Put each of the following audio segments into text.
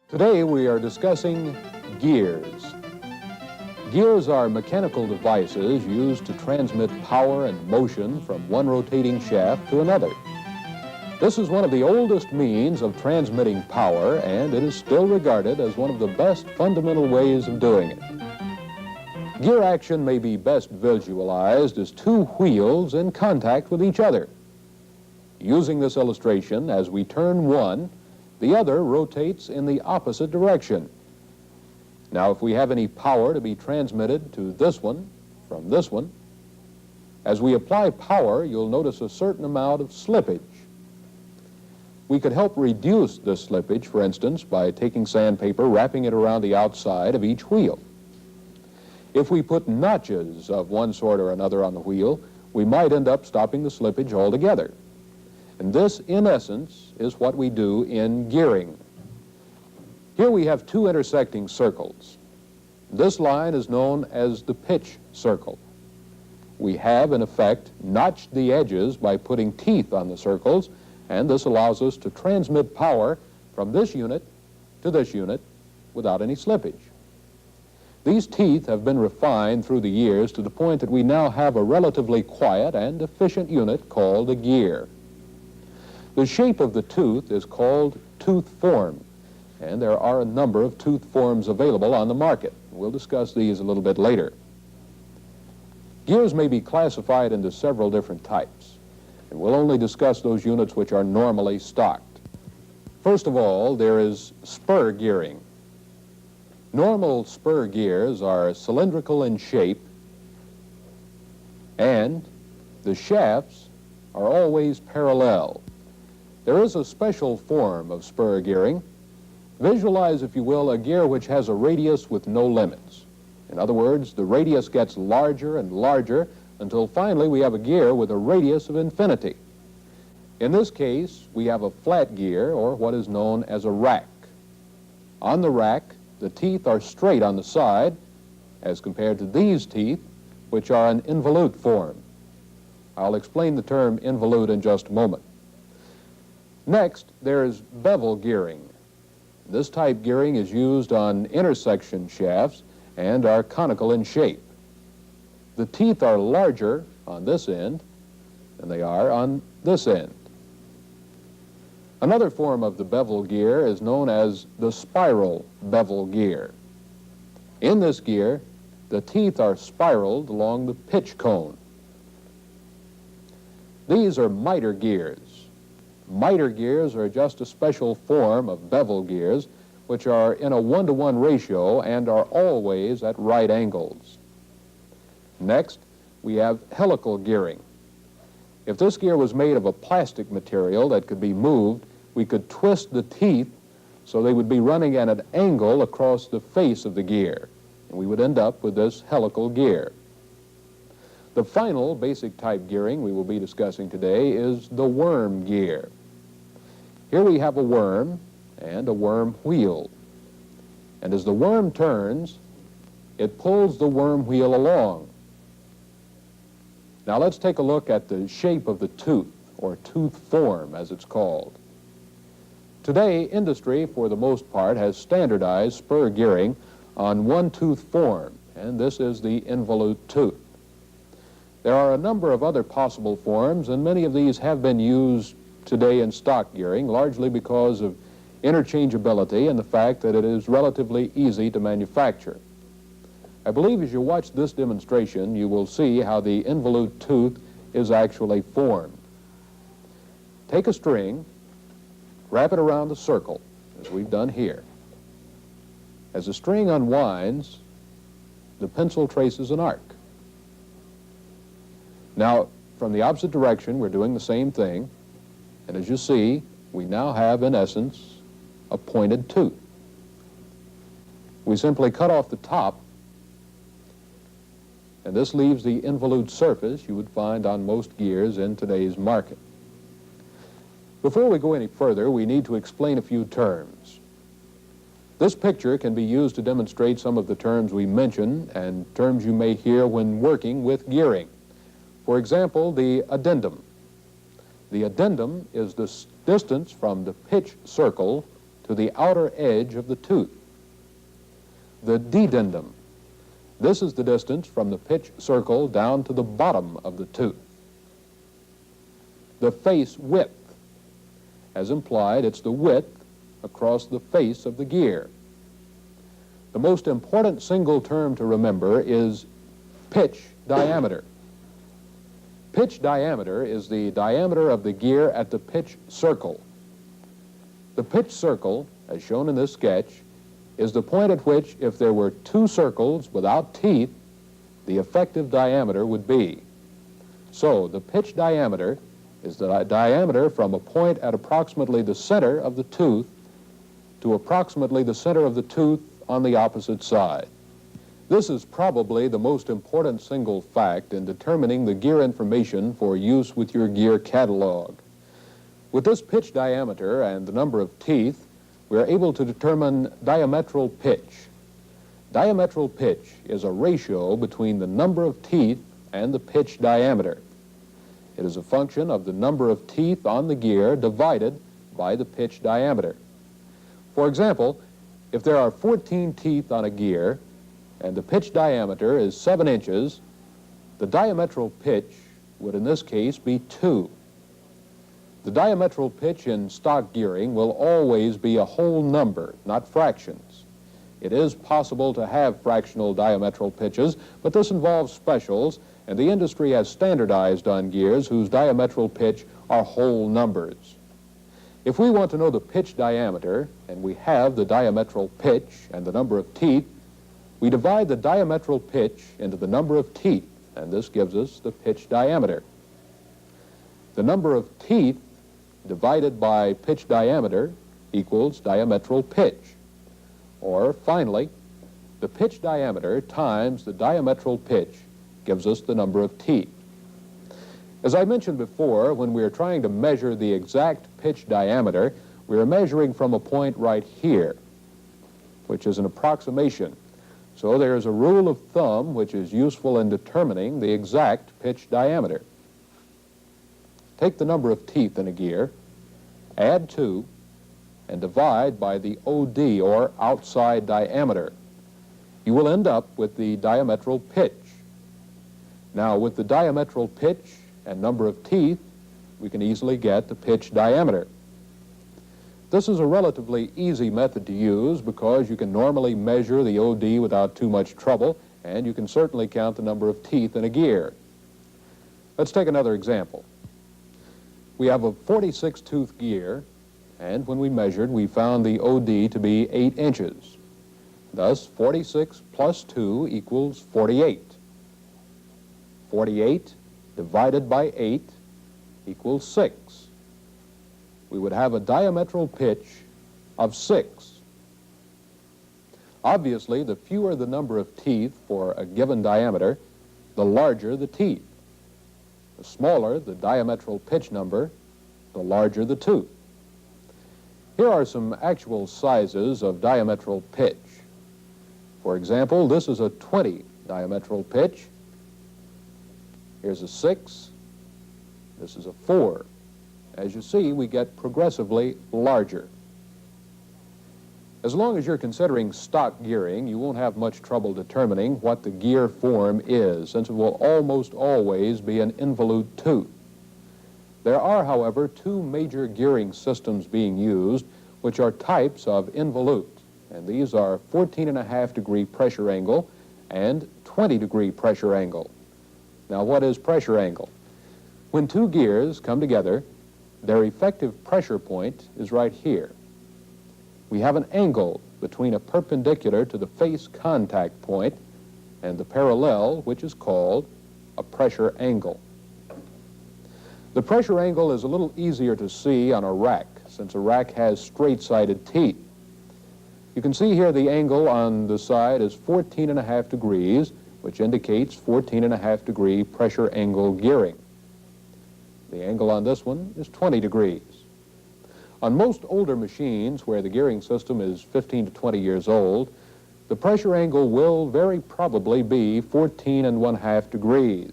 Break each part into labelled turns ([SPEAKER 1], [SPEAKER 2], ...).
[SPEAKER 1] Today we are discussing gears. Gears are mechanical devices used to transmit power and motion from one rotating shaft to another. This is one of the oldest means of transmitting power, and it is still regarded as one of the best fundamental ways of doing it. Gear action may be best visualized as two wheels in contact with each other. Using this illustration, as we turn one, the other rotates in the opposite direction. Now, if we have any power to be transmitted to this one from this one, as we apply power, you'll notice a certain amount of slippage. We could help reduce this slippage, for instance, by taking sandpaper, wrapping it around the outside of each wheel. If we put notches of one sort or another on the wheel, we might end up stopping the slippage altogether. And this, in essence, is what we do in gearing. Here we have two intersecting circles. This line is known as the pitch circle. We have, in effect, notched the edges by putting teeth on the circles, and this allows us to transmit power from this unit to this unit without any slippage. These teeth have been refined through the years to the point that we now have a relatively quiet and efficient unit called a gear. The shape of the tooth is called tooth form, and there are a number of tooth forms available on the market. We'll discuss these a little bit later. Gears may be classified into several different types, and we'll only discuss those units which are normally stocked. First of all, there is spur gearing. Normal spur gears are cylindrical in shape, and the shafts are always parallel. There is a special form of spur gearing. Visualize, if you will, a gear which has a radius with no limits. In other words, the radius gets larger and larger until finally we have a gear with a radius of infinity. In this case, we have a flat gear, or what is known as a rack. On the rack, the teeth are straight on the side as compared to these teeth, which are an involute form. I'll explain the term involute in just a moment. Next, there is bevel gearing. This type gearing is used on intersection shafts and are conical in shape. The teeth are larger on this end than they are on this end. Another form of the bevel gear is known as the spiral bevel gear. In this gear, the teeth are spiraled along the pitch cone. These are miter gears. Miter gears are just a special form of bevel gears which are in a 1-to-1 ratio and are always at right angles. Next, we have helical gearing. If this gear was made of a plastic material that could be moved, we could twist the teeth so they would be running at an angle across the face of the gear, and we would end up with this helical gear. The final basic type gearing we will be discussing today is the worm gear. Here we have a worm and a worm wheel. And as the worm turns, it pulls the worm wheel along. Now let's take a look at the shape of the tooth, or tooth form as it's called. Today, industry, for the most part, has standardized spur gearing on one tooth form, and this is the involute tooth. There are a number of other possible forms, and many of these have been used today in stock gearing, largely because of interchangeability and the fact that it is relatively easy to manufacture. I believe as you watch this demonstration, you will see how the involute tooth is actually formed. Take a string, wrap it around the circle, as we've done here. As the string unwinds, the pencil traces an arc. Now, from the opposite direction, we're doing the same thing, and as you see, we now have, in essence, a pointed tooth. We simply cut off the top, and this leaves the involute surface you would find on most gears in today's market. Before we go any further, we need to explain a few terms. This picture can be used to demonstrate some of the terms we mention and terms you may hear when working with gearing. For example, the addendum. The addendum is the distance from the pitch circle to the outer edge of the tooth. The dedendum. This is the distance from the pitch circle down to the bottom of the tooth. The face width. As implied, it's the width across the face of the gear. The most important single term to remember is pitch diameter. Pitch diameter is the diameter of the gear at the pitch circle. The pitch circle, as shown in this sketch, is the point at which, if there were two circles without teeth, the effective diameter would be. So the pitch diameter is the diameter from a point at approximately the center of the tooth to approximately the center of the tooth on the opposite side. This is probably the most important single fact in determining the gear information for use with your gear catalog. With this pitch diameter and the number of teeth, we are able to determine diametral pitch. Diametral pitch is a ratio between the number of teeth and the pitch diameter. It is a function of the number of teeth on the gear divided by the pitch diameter. For example, if there are 14 teeth on a gear and the pitch diameter is 7 inches, the diametral pitch would in this case be 2. The diametral pitch in stock gearing will always be a whole number, not fractions. It is possible to have fractional diametral pitches, but this involves specials, and the industry has standardized on gears whose diametral pitch are whole numbers. If we want to know the pitch diameter, and we have the diametral pitch and the number of teeth, we divide the diametral pitch into the number of teeth, and this gives us the pitch diameter. The number of teeth divided by pitch diameter equals diametral pitch. Or, finally, the pitch diameter times the diametral pitch gives us the number of teeth. As I mentioned before, when we are trying to measure the exact pitch diameter, we are measuring from a point right here, which is an approximation. So there is a rule of thumb which is useful in determining the exact pitch diameter. Take the number of teeth in a gear, add 2, and divide by the OD, or outside diameter. You will end up with the diametral pitch. Now, with the diametral pitch and number of teeth, we can easily get the pitch diameter. This is a relatively easy method to use because you can normally measure the OD without too much trouble, and you can certainly count the number of teeth in a gear. Let's take another example. We have a 46-tooth gear, and when we measured, we found the OD to be 8 inches. Thus, 46 plus 2 equals 48. 48 divided by 8 equals 6. We would have a diametral pitch of 6. Obviously, the fewer the number of teeth for a given diameter, the larger the teeth. The smaller the diametral pitch number, the larger the tooth. Here are some actual sizes of diametral pitch. For example, this is a 20 diametral pitch. Here's a 6. This is a 4. As you see, we get progressively larger. As long as you're considering stock gearing, you won't have much trouble determining what the gear form is, since it will almost always be an involute tooth. There are, however, 2 major gearing systems being used, which are types of involute, and these are 14.5-degree pressure angle and 20-degree pressure angle. Now, what is pressure angle? When 2 gears come together, their effective pressure point is right here. We have an angle between a perpendicular to the face contact point and the parallel, which is called a pressure angle. The pressure angle is a little easier to see on a rack, since a rack has straight-sided teeth. You can see here the angle on the side is 14.5 degrees, which indicates 14.5-degree pressure angle gearing. The angle on this one is 20 degrees. On most older machines where the gearing system is 15 to 20 years old, the pressure angle will very probably be 14½ degrees.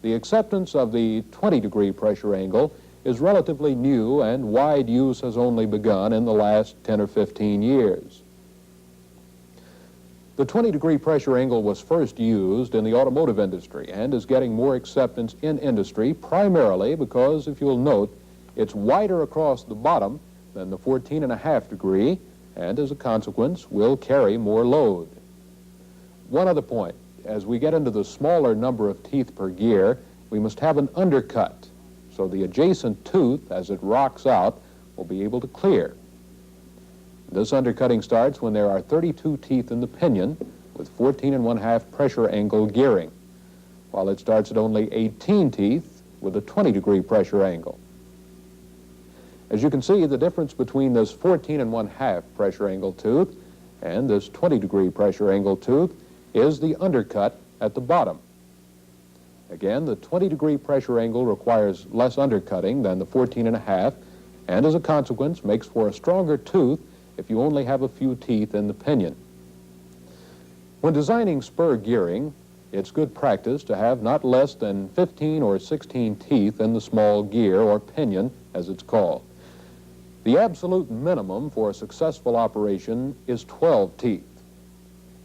[SPEAKER 1] The acceptance of the 20-degree pressure angle is relatively new, and wide use has only begun in the last 10 or 15 years. The 20-degree pressure angle was first used in the automotive industry and is getting more acceptance in industry, primarily because, if you'll note, it's wider across the bottom than the 14½ degree, and as a consequence will carry more load. One other point: as we get into the smaller number of teeth per gear, we must have an undercut, so the adjacent tooth, as it rocks out, will be able to clear. This undercutting starts when there are 32 teeth in the pinion with 14½ pressure angle gearing, while it starts at only 18 teeth with a 20-degree pressure angle. As you can see, the difference between this 14½ pressure angle tooth and this 20-degree pressure angle tooth is the undercut at the bottom. Again, the 20-degree pressure angle requires less undercutting than the 14½, and as a consequence makes for a stronger tooth if you only have a few teeth in the pinion. When designing spur gearing, it's good practice to have not less than 15 or 16 teeth in the small gear, or pinion as it's called. The absolute minimum for a successful operation is 12 teeth.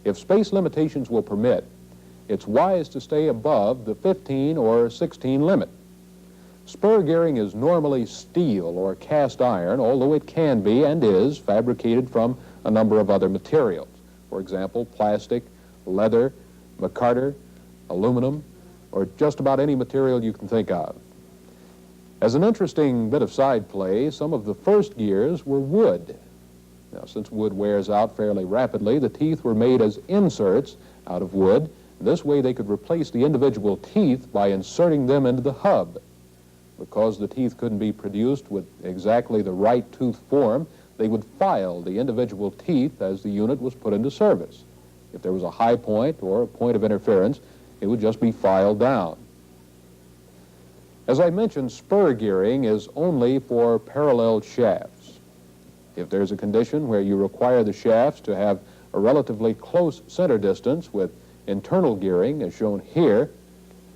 [SPEAKER 1] If space limitations will permit, it's wise to stay above the 15 or 16 limit. Spur gearing is normally steel or cast iron, although it can be and is fabricated from a number of other materials. For example, plastic, leather, micarta, aluminum, or just about any material you can think of. As an interesting bit of side play, some of the first gears were wood. Now, since wood wears out fairly rapidly, the teeth were made as inserts out of wood. This way they could replace the individual teeth by inserting them into the hub. Because the teeth couldn't be produced with exactly the right tooth form, they would file the individual teeth as the unit was put into service. If there was a high point or a point of interference, it would just be filed down. As I mentioned, spur gearing is only for parallel shafts. If there's a condition where you require the shafts to have a relatively close center distance with internal gearing, as shown here,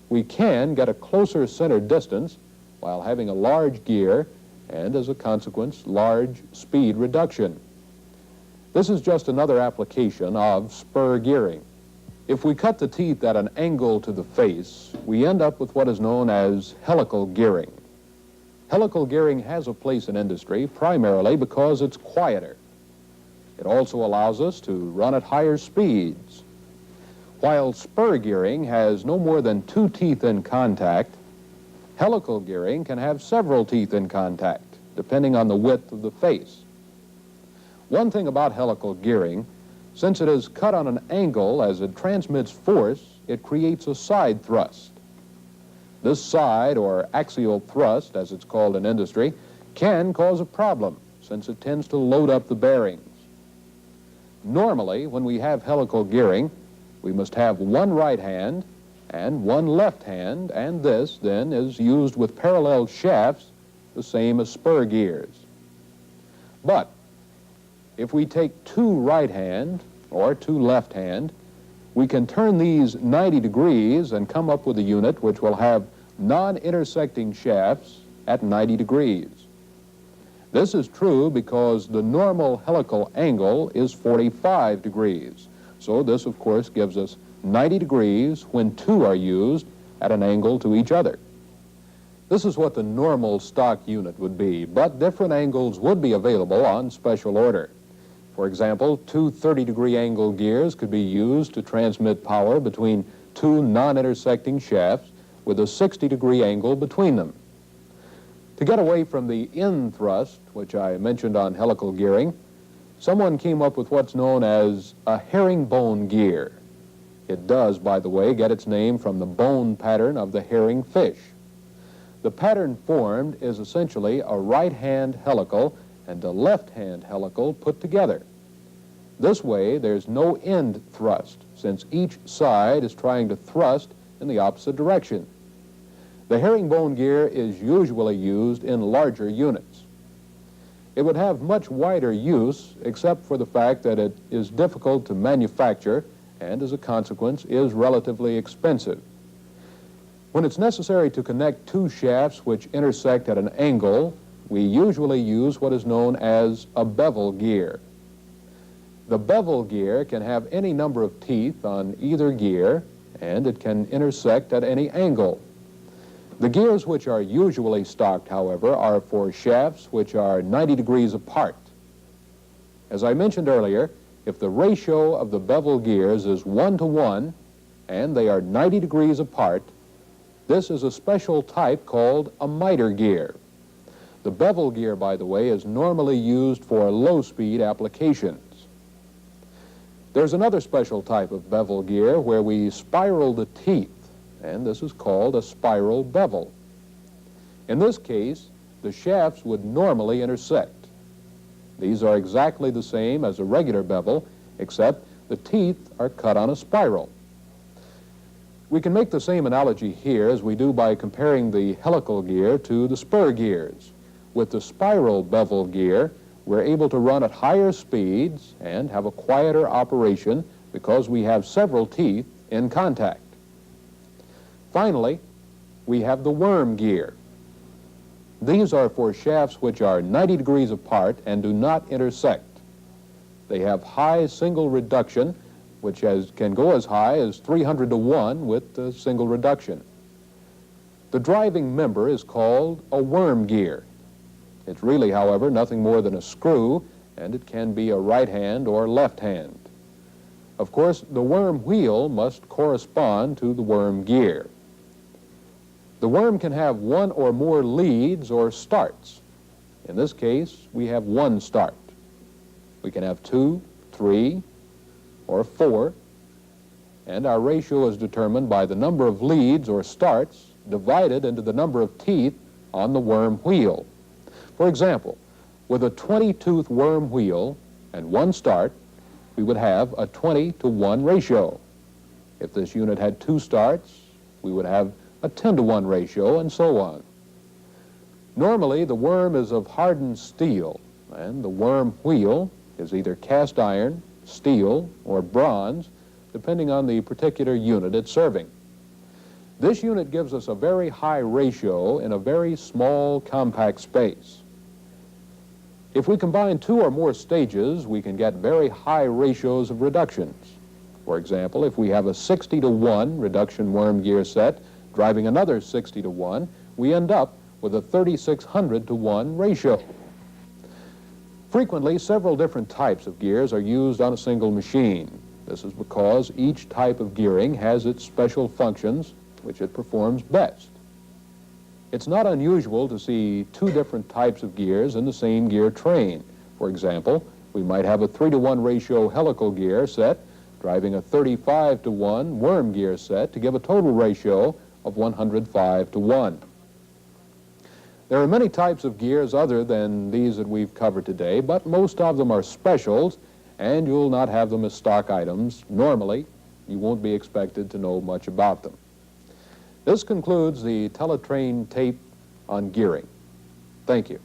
[SPEAKER 1] we can get a closer center distance while having a large gear and, as a consequence, large speed reduction. This is just another application of spur gearing. If we cut the teeth at an angle to the face, we end up with what is known as helical gearing. Helical gearing has a place in industry primarily because it's quieter. It also allows us to run at higher speeds. While spur gearing has no more than 2 teeth in contact, helical gearing can have several teeth in contact, depending on the width of the face. One thing about helical gearing, since it is cut on an angle as it transmits force, it creates a side thrust. This side, or axial thrust, as it's called in industry, can cause a problem, since it tends to load up the bearings. Normally, when we have helical gearing, we must have one right hand and one left hand, and this, then, is used with parallel shafts, the same as spur gears. But if we take 2 right hand or 2 left hand, we can turn these 90 degrees and come up with a unit which will have non-intersecting shafts at 90 degrees. This is true because the normal helical angle is 45 degrees. So this, of course, gives us 90 degrees when 2 are used at an angle to each other. This is what the normal stock unit would be, but different angles would be available on special order. For example, 2 30-degree angle gears could be used to transmit power between 2 non-intersecting shafts with a 60-degree angle between them. To get away from the in thrust, which I mentioned on helical gearing, someone came up with what's known as a herringbone gear. It does, by the way, get its name from the bone pattern of the herring fish. The pattern formed is essentially a right-hand helical and a left-hand helical put together. This way, there's no end thrust, since each side is trying to thrust in the opposite direction. The herringbone gear is usually used in larger units. It would have much wider use, except for the fact that it is difficult to manufacture and, as a consequence, is relatively expensive. When it's necessary to connect two shafts which intersect at an angle, we usually use what is known as a bevel gear. The bevel gear can have any number of teeth on either gear, and it can intersect at any angle. The gears which are usually stocked, however, are for shafts which are 90 degrees apart. As I mentioned earlier, if the ratio of the bevel gears is 1:1 and they are 90 degrees apart, this is a special type called a miter gear. The bevel gear, by the way, is normally used for low-speed applications. There's another special type of bevel gear where we spiral the teeth, and this is called a spiral bevel. In this case, the shafts would normally intersect. These are exactly the same as a regular bevel, except the teeth are cut on a spiral. We can make the same analogy here as we do by comparing the helical gear to the spur gears. With the spiral bevel gear, we're able to run at higher speeds and have a quieter operation because we have several teeth in contact. Finally, we have the worm gear. These are for shafts which are 90 degrees apart and do not intersect. They have high single reduction, which can go as high as 300:1 with a single reduction. The driving member is called a worm gear. It's really, however, nothing more than a screw, and it can be a right hand or left hand. Of course, the worm wheel must correspond to the worm gear. The worm can have one or more leads or starts. In this case, we have one start. We can have 2, 3, or 4, and our ratio is determined by the number of leads or starts divided into the number of teeth on the worm wheel. For example, with a 20-tooth worm wheel and one start, we would have a 20:1 ratio. If this unit had 2 starts, we would have a 10:1 ratio, and so on. Normally, the worm is of hardened steel, and the worm wheel is either cast iron, steel, or bronze, depending on the particular unit it's serving. This unit gives us a very high ratio in a very small, compact space. If we combine 2 or more stages, we can get very high ratios of reductions. For example, if we have a 60:1 reduction worm gear set driving another 60:1, we end up with a 3600:1 ratio. Frequently, several different types of gears are used on a single machine. This is because each type of gearing has its special functions which it performs best. It's not unusual to see 2 different types of gears in the same gear train. For example, we might have a 3:1 ratio helical gear set driving a 35:1 worm gear set to give a total ratio of 105:1. There are many types of gears other than these that we've covered today, but most of them are specials, and you'll not have them as stock items. Normally, you won't be expected to know much about them. This concludes the Tel-A-Train tape on gearing. Thank you.